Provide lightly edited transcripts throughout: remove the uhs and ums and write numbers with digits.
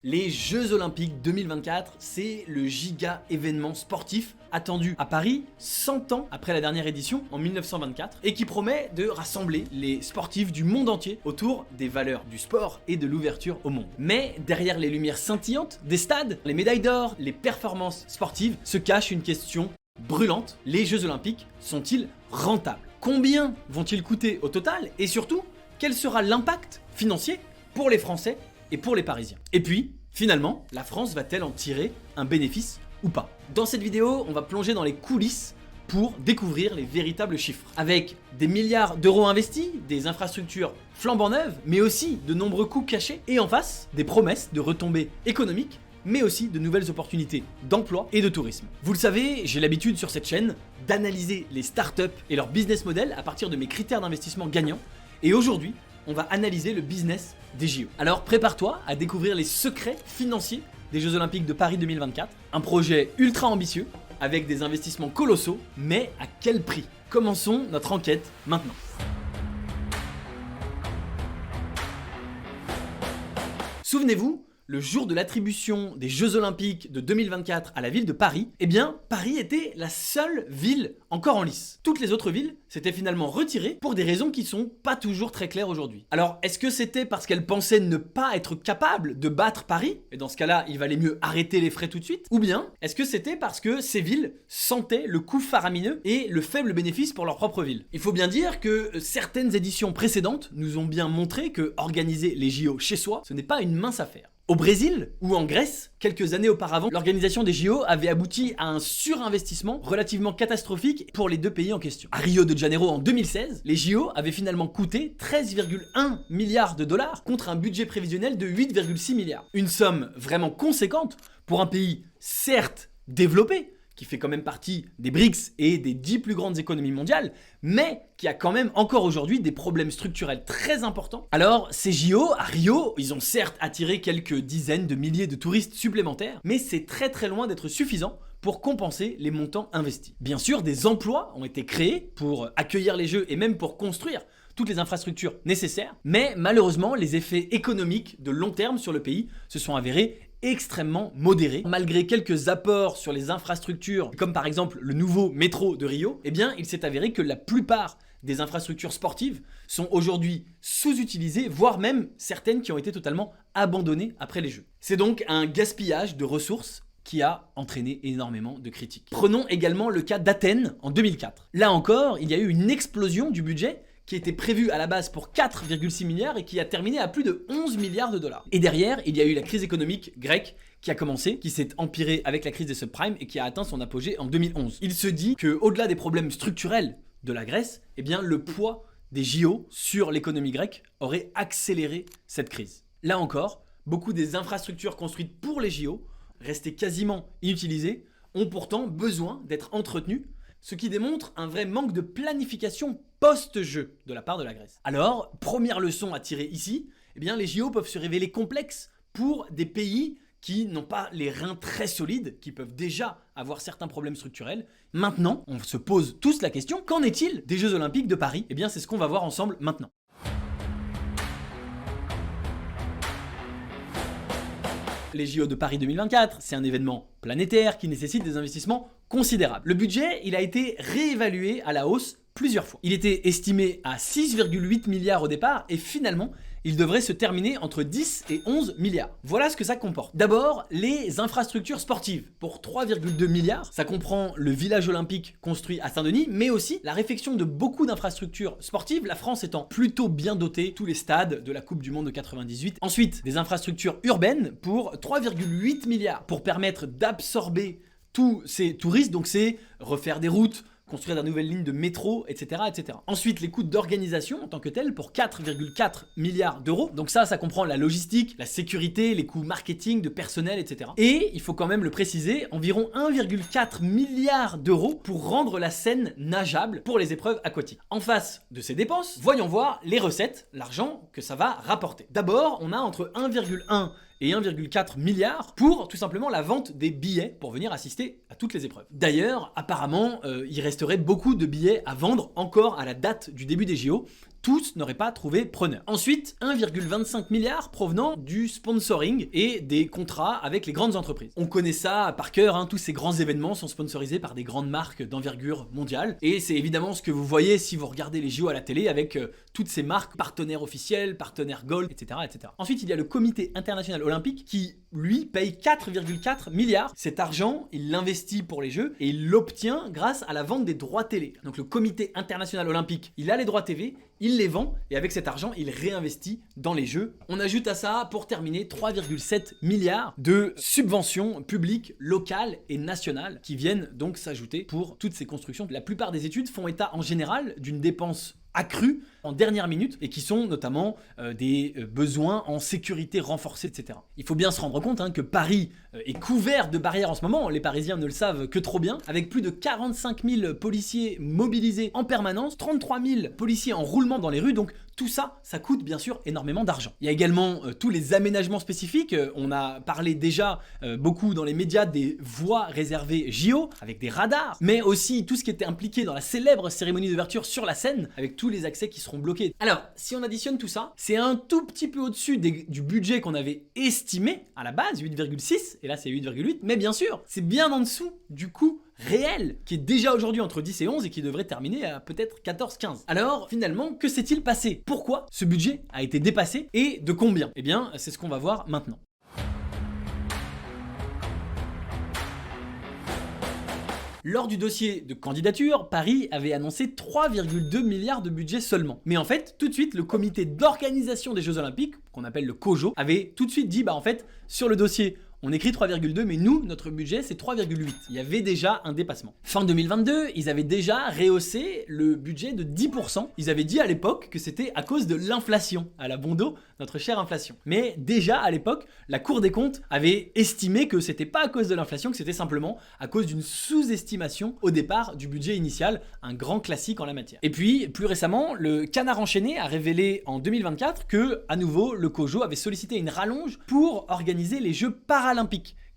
Les Jeux Olympiques 2024, c'est le giga événement sportif attendu à Paris 100 ans après la dernière édition en 1924 et qui promet de rassembler les sportifs du monde entier autour des valeurs du sport et de l'ouverture au monde. Mais derrière les lumières scintillantes des stades, les médailles d'or, les performances sportives se cache une question brûlante. Les Jeux Olympiques sont-ils rentables? Combien vont-ils coûter au total? Et surtout, quel sera l'impact financier pour les Français et pour les Parisiens? Et puis, finalement, la France va-t-elle en tirer un bénéfice ou pas? Dans cette vidéo, on va plonger dans les coulisses pour découvrir les véritables chiffres. Avec des milliards d'euros investis, des infrastructures flambant neuves, mais aussi de nombreux coûts cachés, et en face, des promesses de retombées économiques, mais aussi de nouvelles opportunités d'emploi et de tourisme. Vous le savez, j'ai l'habitude sur cette chaîne d'analyser les startups et leur business model à partir de mes critères d'investissement gagnants, et aujourd'hui, on va analyser le business des JO. Alors prépare-toi à découvrir les secrets financiers des Jeux Olympiques de Paris 2024. Un projet ultra ambitieux, avec des investissements colossaux, mais à quel prix? Commençons notre enquête maintenant. Souvenez-vous, le jour de l'attribution des Jeux Olympiques de 2024 à la ville de Paris, eh bien, Paris était la seule ville encore en lice. Toutes les autres villes s'étaient finalement retirées pour des raisons qui sont pas toujours très claires aujourd'hui. Alors, est-ce que c'était parce qu'elles pensaient ne pas être capables de battre Paris? Et dans ce cas-là, il valait mieux arrêter les frais tout de suite? Ou bien, est-ce que c'était parce que ces villes sentaient le coût faramineux et le faible bénéfice pour leur propre ville? Il faut bien dire que certaines éditions précédentes nous ont bien montré que organiser les JO chez soi, ce n'est pas une mince affaire. Au Brésil ou en Grèce, quelques années auparavant, l'organisation des JO avait abouti à un surinvestissement relativement catastrophique pour les deux pays en question. À Rio de Janeiro en 2016, les JO avaient finalement coûté 13,1 milliards de dollars contre un budget prévisionnel de 8,6 milliards. Une somme vraiment conséquente pour un pays certes développé, qui fait quand même partie des BRICS et des 10 plus grandes économies mondiales, mais qui a quand même encore aujourd'hui des problèmes structurels très importants. Alors, ces JO à Rio, ils ont certes attiré quelques dizaines de milliers de touristes supplémentaires, mais c'est très très loin d'être suffisant pour compenser les montants investis. Bien sûr, des emplois ont été créés pour accueillir les Jeux et même pour construire toutes les infrastructures nécessaires, mais malheureusement, les effets économiques de long terme sur le pays se sont avérés extrêmement modéré. Malgré quelques apports sur les infrastructures, comme par exemple le nouveau métro de Rio, eh bien il s'est avéré que la plupart des infrastructures sportives sont aujourd'hui sous-utilisées, voire même certaines qui ont été totalement abandonnées après les Jeux. C'est donc un gaspillage de ressources qui a entraîné énormément de critiques. Prenons également le cas d'Athènes en 2004. Là encore, il y a eu une explosion du budget qui était prévu à la base pour 4,6 milliards et qui a terminé à plus de 11 milliards de dollars. Et derrière, il y a eu la crise économique grecque qui a commencé, qui s'est empirée avec la crise des subprimes et qui a atteint son apogée en 2011. Il se dit qu'au-delà des problèmes structurels de la Grèce, eh bien le poids des JO sur l'économie grecque aurait accéléré cette crise. Là encore, beaucoup des infrastructures construites pour les JO, restées quasiment inutilisées, ont pourtant besoin d'être entretenues, ce qui démontre un vrai manque de planification post-jeu de la part de la Grèce. Alors, première leçon à tirer ici, eh bien les JO peuvent se révéler complexes pour des pays qui n'ont pas les reins très solides, qui peuvent déjà avoir certains problèmes structurels. Maintenant, on se pose tous la question, qu'en est-il des Jeux Olympiques de Paris? Eh bien c'est ce qu'on va voir ensemble maintenant. Les JO de Paris 2024, c'est un événement planétaire qui nécessite des investissements considérables. Le budget, il a été réévalué à la hausse plusieurs fois. Il était estimé à 6,8 milliards au départ et finalement, il devrait se terminer entre 10 et 11 milliards. Voilà ce que ça comporte. D'abord, les infrastructures sportives. Pour 3,2 milliards, ça comprend le village olympique construit à Saint-Denis, mais aussi la réfection de beaucoup d'infrastructures sportives, la France étant plutôt bien dotée, tous les stades de la Coupe du Monde de 98. Ensuite, des infrastructures urbaines pour 3,8 milliards, pour permettre d'absorber tous ces touristes, donc c'est refaire des routes, construire de nouvelles lignes de métro, etc., etc. Ensuite, les coûts d'organisation en tant que tels pour 4,4 milliards d'euros. Donc ça comprend la logistique, la sécurité, les coûts marketing, de personnel, etc. Et, il faut quand même le préciser, environ 1,4 milliard d'euros pour rendre la Seine nageable pour les épreuves aquatiques. En face de ces dépenses, voyons voir les recettes, l'argent que ça va rapporter. D'abord, on a entre 1,1 et 1,4 milliard pour tout simplement la vente des billets pour venir assister à toutes les épreuves. D'ailleurs, apparemment, il resterait beaucoup de billets à vendre encore à la date du début des JO, tous n'auraient pas trouvé preneur. Ensuite, 1,25 milliard provenant du sponsoring et des contrats avec les grandes entreprises. On connaît ça par cœur, hein, tous ces grands événements sont sponsorisés par des grandes marques d'envergure mondiale. Et c'est évidemment ce que vous voyez si vous regardez les JO à la télé avec toutes ces marques, partenaires officiels, partenaires gold, etc., etc. Ensuite, il y a le comité international olympique qui, lui, paye 4,4 milliards. Cet argent, il l'investit pour les Jeux et il l'obtient grâce à la vente des droits télé. Donc le comité international olympique, il a les droits TV, il les vend et avec cet argent, il réinvestit dans les Jeux. On ajoute à ça, pour terminer, 3,7 milliards de subventions publiques, locales et nationales qui viennent donc s'ajouter pour toutes ces constructions. La plupart des études font état en général d'une dépense accrues en dernière minute et qui sont notamment des besoins en sécurité renforcée, etc. Il faut bien se rendre compte que Paris est couvert de barrières en ce moment, les Parisiens ne le savent que trop bien, avec plus de 45 000 policiers mobilisés en permanence, 33 000 policiers en roulement dans les rues, donc tout ça, ça coûte bien sûr énormément d'argent. Il y a également tous les aménagements spécifiques, on a parlé déjà beaucoup dans les médias des voies réservées JO, avec des radars, mais aussi tout ce qui était impliqué dans la célèbre cérémonie d'ouverture sur la Seine, avec tous les accès qui seront bloqués. Alors, si on additionne tout ça, c'est un tout petit peu au-dessus du budget qu'on avait estimé à la base, 8,6, et là c'est 8,8, mais bien sûr, c'est bien en dessous du coût réel, qui est déjà aujourd'hui entre 10 et 11 et qui devrait terminer à peut-être 14-15. Alors, finalement, que s'est-il passé? Pourquoi ce budget a été dépassé et de combien? Eh bien, c'est ce qu'on va voir maintenant. Lors du dossier de candidature, Paris avait annoncé 3,2 milliards de budget seulement. Mais en fait, tout de suite, le comité d'organisation des Jeux Olympiques, qu'on appelle le COJO, avait tout de suite dit, en fait, sur le dossier, on écrit 3,2, mais nous, notre budget, c'est 3,8. Il y avait déjà un dépassement. Fin 2022, ils avaient déjà rehaussé le budget de 10%. Ils avaient dit à l'époque que c'était à cause de l'inflation, à la bon dos, notre chère inflation. Mais déjà, à l'époque, la Cour des comptes avait estimé que c'était pas à cause de l'inflation, que c'était simplement à cause d'une sous-estimation au départ du budget initial, un grand classique en la matière. Et puis, plus récemment, le Canard enchaîné a révélé en 2024 que, à nouveau, le COJO avait sollicité une rallonge pour organiser les Jeux paralympiques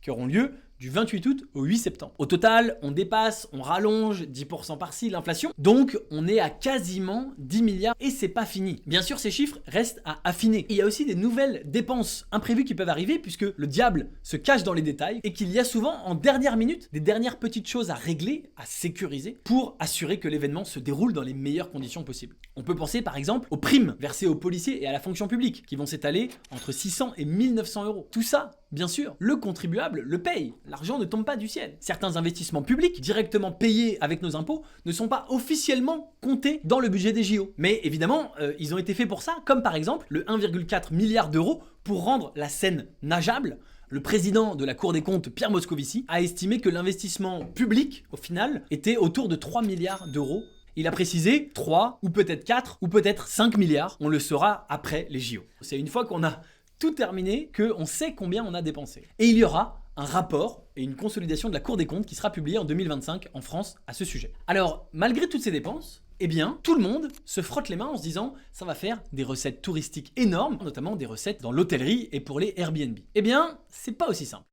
qui auront lieu du 28 août au 8 septembre. Au total, on dépasse, on rallonge 10% par-ci l'inflation, donc on est à quasiment 10 milliards et c'est pas fini. Bien sûr, ces chiffres restent à affiner. Et il y a aussi des nouvelles dépenses imprévues qui peuvent arriver puisque le diable se cache dans les détails et qu'il y a souvent en dernière minute des dernières petites choses à régler, à sécuriser pour assurer que l'événement se déroule dans les meilleures conditions possibles. On peut penser par exemple aux primes versées aux policiers et à la fonction publique qui vont s'étaler entre 600 et 1900 euros. Tout ça, bien sûr, le contribuable le paye. L'argent ne tombe pas du ciel. Certains investissements publics, directement payés avec nos impôts, ne sont pas officiellement comptés dans le budget des JO. Mais évidemment, ils ont été faits pour ça, comme par exemple le 1,4 milliard d'euros pour rendre la Seine nageable. Le président de la Cour des comptes, Pierre Moscovici, a estimé que l'investissement public, au final, était autour de 3 milliards d'euros. Il a précisé 3, ou peut-être 4, ou peut-être 5 milliards. On le saura après les JO. C'est une fois qu'on a tout terminé qu'on sait combien on a dépensé. Et il y aura un rapport et une consolidation de la Cour des comptes qui sera publiée en 2025 en France à ce sujet. Alors, malgré toutes ces dépenses, eh bien, tout le monde se frotte les mains en se disant ça va faire des recettes touristiques énormes, notamment des recettes dans l'hôtellerie et pour les Airbnb. Eh bien, c'est pas aussi simple.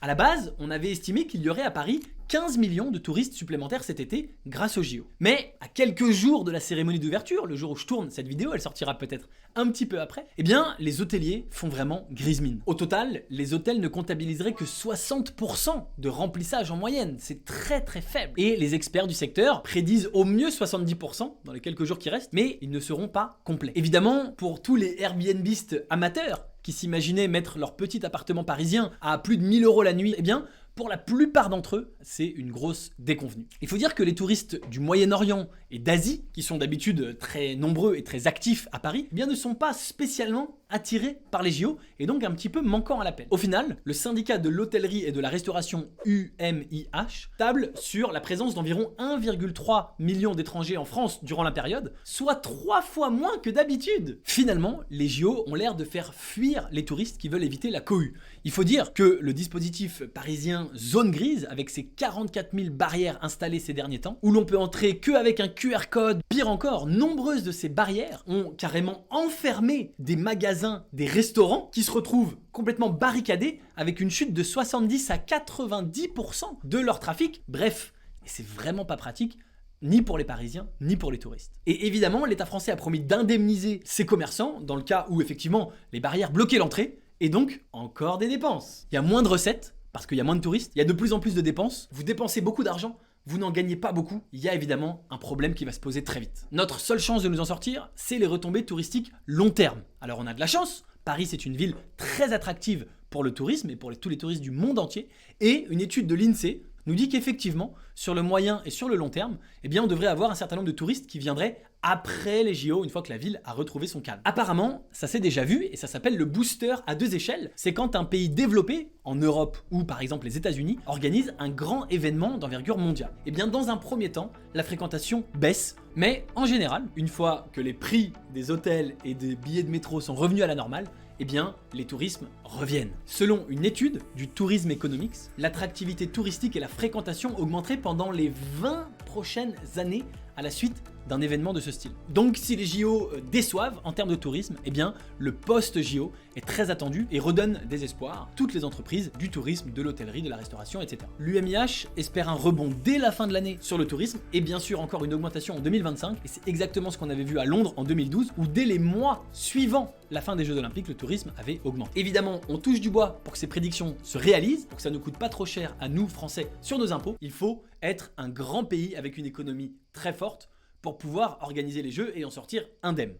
À la base, on avait estimé qu'il y aurait à Paris 15 millions de touristes supplémentaires cet été grâce aux JO. Mais à quelques jours de la cérémonie d'ouverture, le jour où je tourne cette vidéo, elle sortira peut-être un petit peu après, eh bien les hôteliers font vraiment grise mine. Au total, les hôtels ne comptabiliseraient que 60% de remplissage en moyenne, c'est très très faible. Et les experts du secteur prédisent au mieux 70% dans les quelques jours qui restent, mais ils ne seront pas complets. Évidemment, pour tous les Airbnbistes amateurs qui s'imaginaient mettre leur petit appartement parisien à plus de 1000 € la nuit, eh bien pour la plupart d'entre eux, c'est une grosse déconvenue. Il faut dire que les touristes du Moyen-Orient et d'Asie, qui sont d'habitude très nombreux et très actifs à Paris, eh bien ne sont pas spécialement attirés par les JO et donc un petit peu manquants à l'appel. Au final, le syndicat de l'hôtellerie et de la restauration UMIH table sur la présence d'environ 1,3 million d'étrangers en France durant la période, soit 3 fois moins que d'habitude. Finalement, les JO ont l'air de faire fuir les touristes qui veulent éviter la cohue. Il faut dire que le dispositif parisien Zone Grise, avec ses 44 000 barrières installées ces derniers temps, où l'on peut entrer qu'avec un QR code, pire encore, nombreuses de ces barrières ont carrément enfermé des magasins, des restaurants qui se retrouvent complètement barricadés avec une chute de 70 à 90% de leur trafic. Bref, et c'est vraiment pas pratique, ni pour les Parisiens, ni pour les touristes. Et évidemment, l'État français a promis d'indemniser ses commerçants dans le cas où effectivement les barrières bloquaient l'entrée, et donc encore des dépenses. Il y a moins de recettes, parce qu'il y a moins de touristes, il y a de plus en plus de dépenses, vous dépensez beaucoup d'argent, vous n'en gagnez pas beaucoup, il y a évidemment un problème qui va se poser très vite. Notre seule chance de nous en sortir, c'est les retombées touristiques long terme. Alors on a de la chance, Paris c'est une ville très attractive pour le tourisme et pour tous les touristes du monde entier, et une étude de l'INSEE nous dit qu'effectivement, sur le moyen et sur le long terme, eh bien, on devrait avoir un certain nombre de touristes qui viendraient après les JO, une fois que la ville a retrouvé son calme. Apparemment, ça s'est déjà vu et ça s'appelle le booster à 2 échelles. C'est quand un pays développé, en Europe ou par exemple les États-Unis, organise un grand événement d'envergure mondiale. Eh bien, dans un premier temps, la fréquentation baisse, mais en général, une fois que les prix des hôtels et des billets de métro sont revenus à la normale, eh bien, les tourismes reviennent. Selon une étude du Tourism Economics, l'attractivité touristique et la fréquentation augmenteraient pendant les 20 prochaines années à la suite d'un événement de ce style. Donc si les JO déçoivent en termes de tourisme, eh bien le post-JO est très attendu et redonne des espoirs toutes les entreprises du tourisme, de l'hôtellerie, de la restauration, etc. L'UMIH espère un rebond dès la fin de l'année sur le tourisme et bien sûr encore une augmentation en 2025 et c'est exactement ce qu'on avait vu à Londres en 2012 où dès les mois suivant la fin des Jeux Olympiques, le tourisme avait augmenté. Évidemment, on touche du bois pour que ces prédictions se réalisent, pour que ça ne coûte pas trop cher à nous Français sur nos impôts. Il faut être un grand pays avec une économie très forte pour pouvoir organiser les Jeux et en sortir indemne.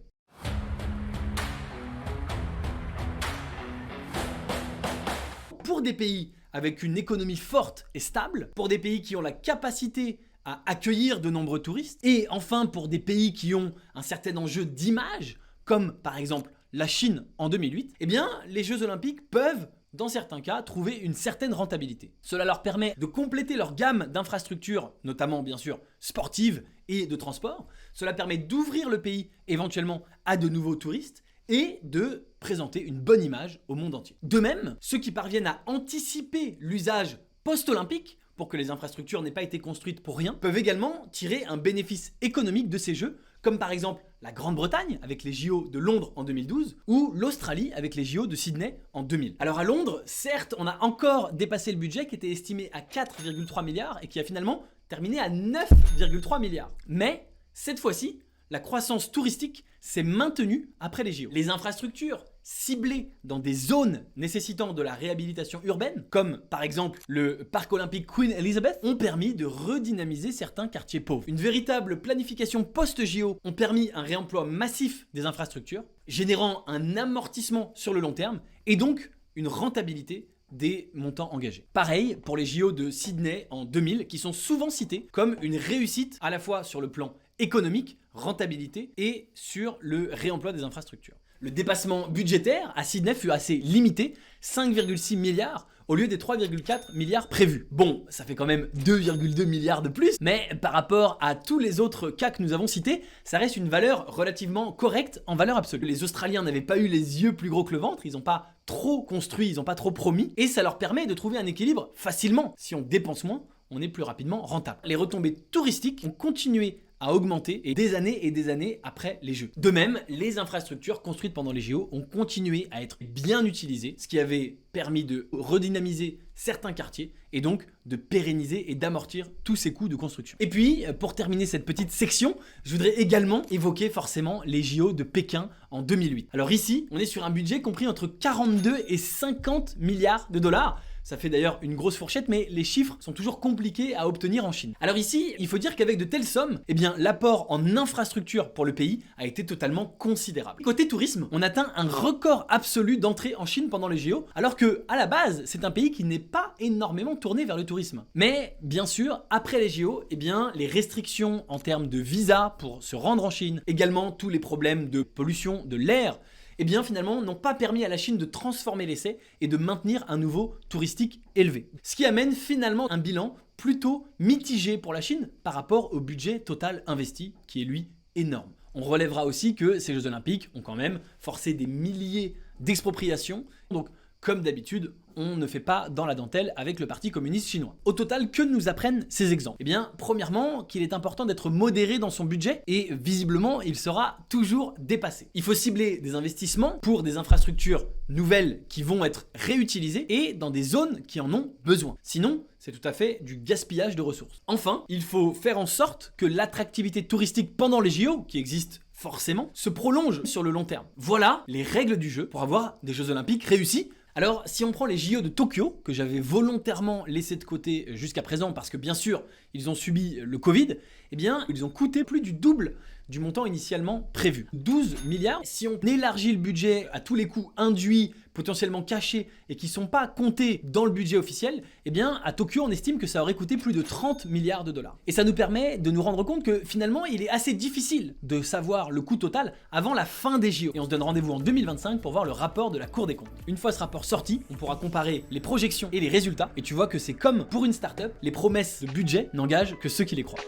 Pour des pays avec une économie forte et stable, pour des pays qui ont la capacité à accueillir de nombreux touristes, et enfin pour des pays qui ont un certain enjeu d'image, comme par exemple la Chine en 2008, eh bien les Jeux Olympiques peuvent dans certains cas, trouver une certaine rentabilité. Cela leur permet de compléter leur gamme d'infrastructures, notamment bien sûr sportives et de transport. Cela permet d'ouvrir le pays éventuellement à de nouveaux touristes et de présenter une bonne image au monde entier. De même, ceux qui parviennent à anticiper l'usage post-olympique pour que les infrastructures n'aient pas été construites pour rien, peuvent également tirer un bénéfice économique de ces Jeux, comme par exemple la Grande-Bretagne avec les JO de Londres en 2012 ou l'Australie avec les JO de Sydney en 2000. Alors à Londres, certes, on a encore dépassé le budget qui était estimé à 4,3 milliards et qui a finalement terminé à 9,3 milliards. Mais cette fois-ci, la croissance touristique s'est maintenue après les JO. Les infrastructures ciblées dans des zones nécessitant de la réhabilitation urbaine, comme par exemple le parc olympique Queen Elizabeth, ont permis de redynamiser certains quartiers pauvres. Une véritable planification post-JO ont permis un réemploi massif des infrastructures, générant un amortissement sur le long terme et donc une rentabilité des montants engagés. Pareil pour les JO de Sydney en 2000 qui sont souvent cités comme une réussite à la fois sur le plan économique, rentabilité et sur le réemploi des infrastructures. Le dépassement budgétaire à Sydney fut assez limité, 5,6 milliards au lieu des 3,4 milliards prévus. Bon, ça fait quand même 2,2 milliards de plus, mais par rapport à tous les autres cas que nous avons cités, ça reste une valeur relativement correcte en valeur absolue. Les Australiens n'avaient pas eu les yeux plus gros que le ventre, ils n'ont pas trop construit, ils n'ont pas trop promis, et ça leur permet de trouver un équilibre facilement. Si on dépense moins, on est plus rapidement rentable. Les retombées touristiques ont continué à augmenter et des années après les Jeux. De même, les infrastructures construites pendant les JO ont continué à être bien utilisées, ce qui avait permis de redynamiser certains quartiers et donc de pérenniser et d'amortir tous ces coûts de construction. Et puis, pour terminer cette petite section, je voudrais également évoquer forcément les JO de Pékin en 2008. Alors ici, on est sur un budget compris entre 42 et 50 milliards de dollars. Ça fait d'ailleurs une grosse fourchette, mais les chiffres sont toujours compliqués à obtenir en Chine. Alors ici, il faut dire qu'avec de telles sommes, eh bien, l'apport en infrastructure pour le pays a été totalement considérable. Côté tourisme, on atteint un record absolu d'entrée en Chine pendant les JO, alors que à la base, c'est un pays qui n'est pas énormément tourné vers le tourisme. Mais bien sûr, après les JO, eh bien, les restrictions en termes de visa pour se rendre en Chine, également tous les problèmes de pollution de l'air, eh bien finalement n'ont pas permis à la Chine de transformer l'essai et de maintenir un niveau touristique élevé. Ce qui amène finalement un bilan plutôt mitigé pour la Chine par rapport au budget total investi qui est lui énorme. On relèvera aussi que ces Jeux Olympiques ont quand même forcé des milliers d'expropriations. Donc comme d'habitude, on ne fait pas dans la dentelle avec le Parti communiste chinois. Au total, que nous apprennent ces exemples? Eh bien, premièrement, qu'il est important d'être modéré dans son budget et visiblement, il sera toujours dépassé. Il faut cibler des investissements pour des infrastructures nouvelles qui vont être réutilisées et dans des zones qui en ont besoin. Sinon, c'est tout à fait du gaspillage de ressources. Enfin, il faut faire en sorte que l'attractivité touristique pendant les JO, qui existe forcément, se prolonge sur le long terme. Voilà les règles du jeu pour avoir des Jeux Olympiques réussis. Alors, si on prend les JO de Tokyo, que j'avais volontairement laissé de côté jusqu'à présent, parce que bien sûr, ils ont subi le Covid, eh bien, ils ont coûté plus du double du montant initialement prévu. 12 milliards. Si on élargit le budget à tous les coûts induits, potentiellement cachés et qui ne sont pas comptés dans le budget officiel, eh bien, à Tokyo, on estime que ça aurait coûté plus de 30 milliards de dollars. Et ça nous permet de nous rendre compte que finalement, il est assez difficile de savoir le coût total avant la fin des JO. Et on se donne rendez-vous en 2025 pour voir le rapport de la Cour des comptes. Une fois ce rapport sorti, on pourra comparer les projections et les résultats. Et tu vois que c'est comme pour une startup, les promesses de budget n'engagent que ceux qui les croient.